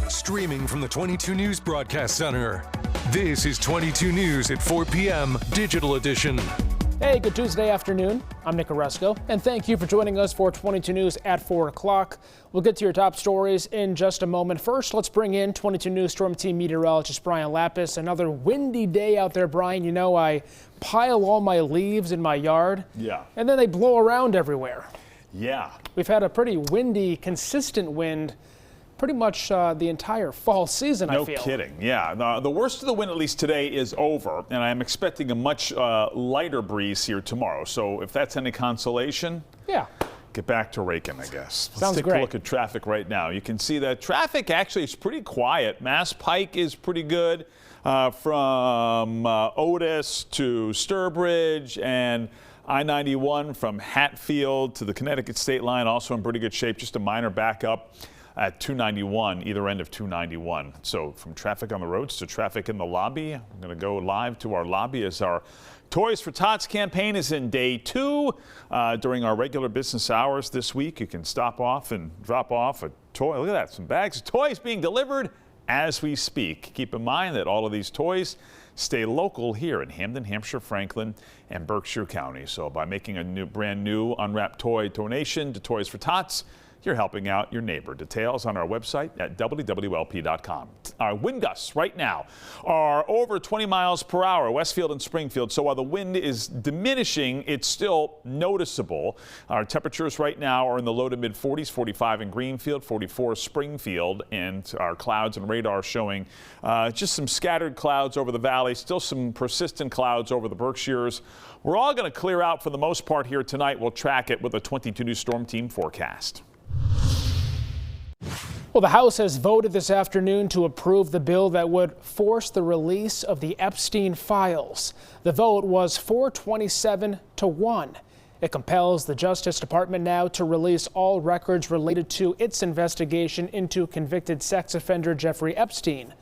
Streaming from the 22 News Broadcast Center. This is 22 News at 4 p.m. Digital Edition. Hey, good Tuesday afternoon. I'm Nick Oresco, and thank you for joining us for 22 News at 4 o'clock. We'll get to your top stories in just a moment. First, let's bring in 22 News Storm Team meteorologist Brian Lapis. Another windy day out there, Brian. You know, I pile all my leaves in my yard, and then they blow around everywhere. Yeah. We've had a pretty windy, consistent wind pretty much the entire fall season, I feel. No kidding. Yeah. The worst of the wind, at least today, is over, and I'm expecting a much lighter breeze here tomorrow. So if that's any consolation, get back to raking, I guess. Sounds Let's take great. a look at traffic right now. You can see that traffic actually is pretty quiet. Mass Pike is pretty good from Otis to Sturbridge, and I-91 from Hatfield to the Connecticut state line also in pretty good shape. Just a minor backup at 291, either end of 291. So from traffic on the roads to traffic in the lobby, I'm going to go live to our lobby as our Toys for Tots campaign is in day 2. During our regular business hours this week, you can stop off and drop off a toy. Look at that, some bags of toys being delivered as we speak. Keep in mind that all of these toys stay local here in Hamden, Hampshire, Franklin, and Berkshire County. So by making a brand new unwrapped toy donation to Toys for Tots, you're helping out your neighbor. Details on our website at wwlp.com. Our wind gusts right now are over 20 miles per hour, Westfield and Springfield. So while the wind is diminishing, it's still noticeable. Our temperatures right now are in the low to mid 40s, 45 in Greenfield, 44 Springfield, and our clouds and radar showing just some scattered clouds over the valley, still some persistent clouds over the Berkshires. We're all going to clear out for the most part here tonight. We'll track it with a 22 News Storm Team forecast. Well, the House has voted this afternoon to approve the bill that would force the release of the Epstein files. The vote was 427 to 1. It compels the Justice Department now to release all records related to its investigation into convicted sex offender Jeffrey Epstein.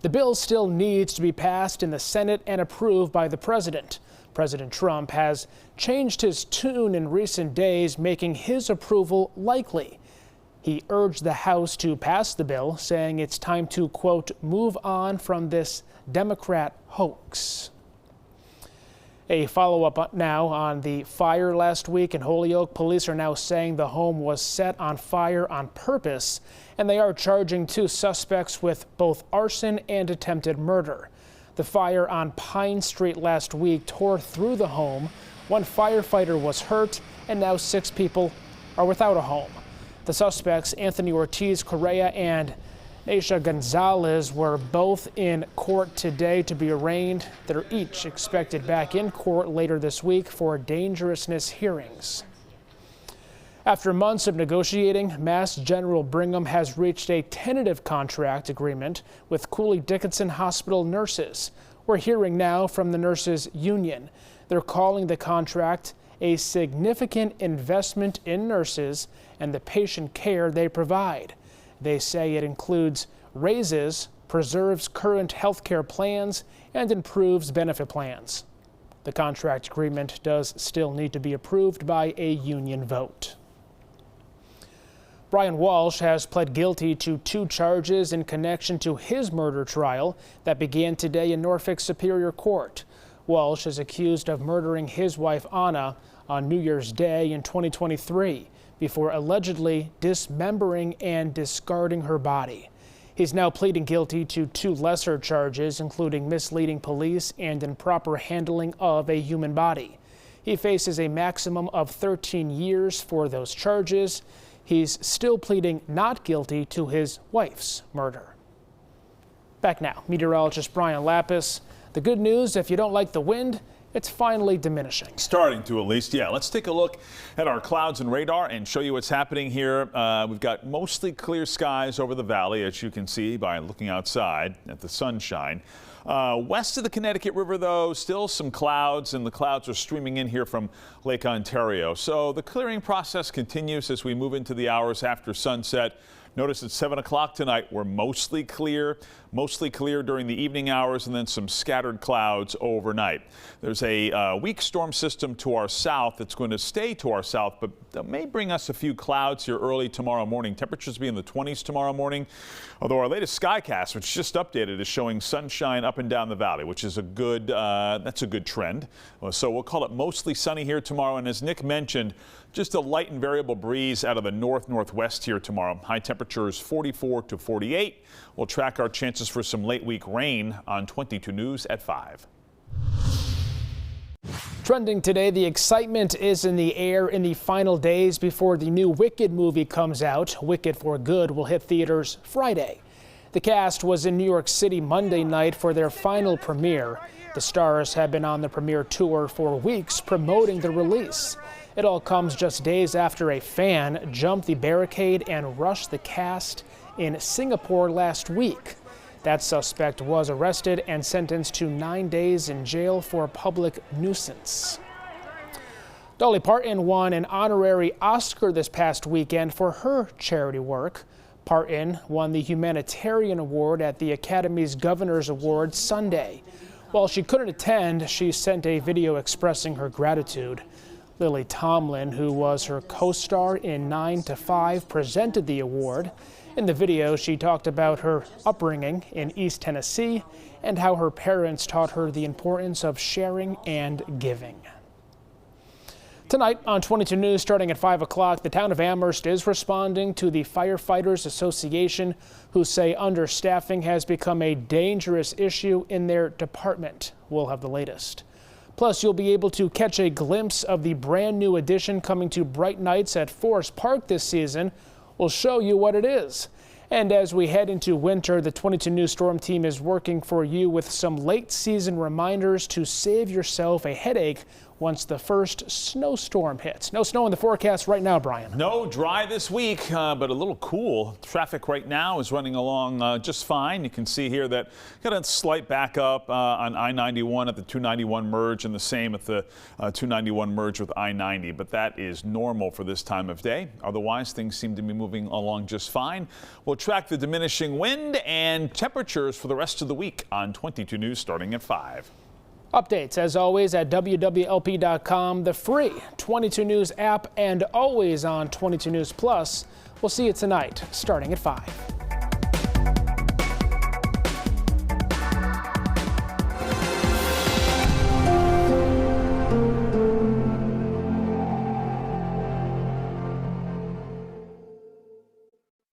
The bill still needs to be passed in the Senate and approved by the president. President Trump has changed his tune in recent days, making his approval likely. He urged the House to pass the bill, saying it's time to, quote, move on from this Democrat hoax. A follow-up now on the fire last week in Holyoke. Police are now saying the home was set on fire on purpose, and they are charging 2 suspects with both arson and attempted murder. The fire on Pine Street last week tore through the home. 1 firefighter was hurt, and now 6 people are without a home. The suspects, Anthony Ortiz Correa and Naisha Gonzalez, were both in court today to be arraigned. They're each expected back in court later this week for dangerousness hearings. After months of negotiating, Mass General Brigham has reached a tentative contract agreement with Cooley Dickinson Hospital nurses. We're hearing now from the nurses union. They're calling the contract a significant investment in nurses and the patient care they provide. They say it includes raises, preserves current health care plans, and improves benefit plans. The contract agreement does still need to be approved by a union vote. Brian Walsh has pled guilty to 2 charges in connection to his murder trial that began today in Norfolk Superior Court. Walsh is accused of murdering his wife Anna on New Year's Day in 2023 before allegedly dismembering and discarding her body. He's now pleading guilty to 2 lesser charges, including misleading police and improper handling of a human body. He faces a maximum of 13 years for those charges. He's still pleading not guilty to his wife's murder. Back now, meteorologist Brian Lapis. The good news, if you don't like the wind, it's finally diminishing. Starting to, at least, yeah. Let's take a look at our clouds and radar and show you what's happening here. We've got mostly clear skies over the valley, as you can see by looking outside at the sunshine. West of the Connecticut River, though, still some clouds, and the clouds are streaming in here from Lake Ontario. So the clearing process continues as we move into the hours after sunset. Notice at 7 o'clock tonight, we're mostly clear during the evening hours, and then some scattered clouds overnight. There's a weak storm system to our south that's going to stay to our south, but that may bring us a few clouds here early tomorrow morning. Temperatures will be in the 20s tomorrow morning, although our latest Skycast, which just updated, is showing sunshine up and down the valley, which is that's a good trend. So we'll call it mostly sunny here tomorrow, and as Nick mentioned, just a light and variable breeze out of the northwest here tomorrow. High temperatures 44 to 48. We'll track our chances for some late week rain on 22 News at 5. Trending today, the excitement is in the air in the final days before the new Wicked movie comes out. Wicked for Good will hit theaters Friday. The cast was in New York City Monday night for their final premiere. The stars have been on the premiere tour for weeks promoting the release. It all comes just days after a fan jumped the barricade and rushed the cast in Singapore last week. That suspect was arrested and sentenced to 9 days in jail for public nuisance. Dolly Parton won an honorary Oscar this past weekend for her charity work. Parton won the Humanitarian Award at the Academy's Governor's Award Sunday. While she couldn't attend, she sent a video expressing her gratitude. Lily Tomlin, who was her co-star in 9 to 5, presented the award. In the video, she talked about her upbringing in East Tennessee and how her parents taught her the importance of sharing and giving. Tonight on 22 News, starting at 5 o'clock, the town of Amherst is responding to the Firefighters Association, who say understaffing has become a dangerous issue in their department. We'll have the latest. Plus, you'll be able to catch a glimpse of the brand new addition coming to Bright Nights at Forest Park this season. We'll show you what it is. And as we head into winter, the 22 News Storm Team is working for you with some late season reminders to save yourself a headache once the first snowstorm hits. No snow in the forecast right now, Brian. No, dry this week, but a little cool. Traffic right now is running along just fine. You can see here that got a slight backup on I-91 at the 291 merge, and the same at the 291 merge with I-90, but that is normal for this time of day. Otherwise, things seem to be moving along just fine. We'll track the diminishing wind and temperatures for the rest of the week on 22 News starting at 5. Updates, as always, at wwlp.com, the free 22 News app, and always on 22 News Plus. We'll see you tonight, starting at 5.